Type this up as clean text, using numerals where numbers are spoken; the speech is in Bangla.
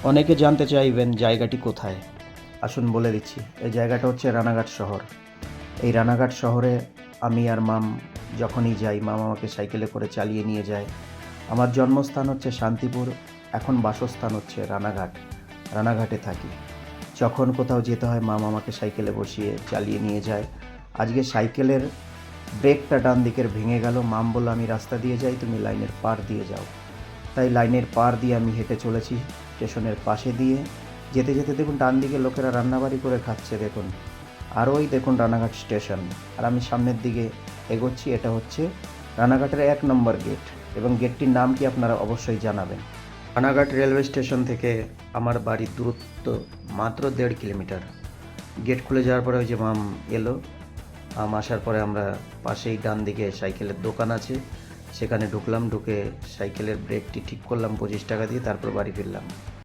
অনেকে জানতে চাইবেন জায়গাটি কোথায়। আসুন বলে দিচ্ছি। এই জায়গাটা হচ্ছে রানাঘাট শহর। এই রানাঘাট শহরে আমি আর মাম যখনই যাই, মাম আমাকে সাইকেলে করে চালিয়ে নিয়ে যায়। আমার জন্মস্থান হচ্ছে শান্তিপুর, এখন বাসস্থান হচ্ছে রানাঘাট। রানাঘাটে থাকি। যখন কোথাও যেতে হয় মাম আমাকে সাইকেলে বসিয়ে চালিয়ে নিয়ে যায়। আজকে সাইকেলের ব্রেকটা ডান দিকের ভেঙে গেল। মাম বলল, আমি রাস্তা দিয়ে যাই, তুমি লাইনের পার দিয়ে যাও। তাই লাইনের পার দিয়ে আমি হেঁটে চলেছি স্টেশনের পাশে দিয়ে। যেতে যেতে দেখুন ডান দিকে লোকেরা রান্নাবাড়ি করে খাচ্ছে দেখুন। আর ওই দেখুন রানাঘাট স্টেশন। আর আমি সামনের দিকে এগোচ্ছি। এটা হচ্ছে রানাঘাটের 1 নম্বর গেট, এবং গেটটির নাম কি আপনারা অবশ্যই জানাবেন। রানাঘাট রেলওয়ে স্টেশন থেকে আমার বাড়ির দূরত্ব মাত্র 1.5 কিলোমিটার। গেট খুলে যাওয়ার পরে ওই যে মাম এলো। মাম আসার পরে আমরা পাশেই ডান দিকে সাইকেলের দোকান আছে, সেখানে ঢুকলাম। ঢুকে সাইকেলের ব্রেকটি ঠিক করলাম 25 টাকা দিয়ে, তারপর বাড়ি ফিরলাম।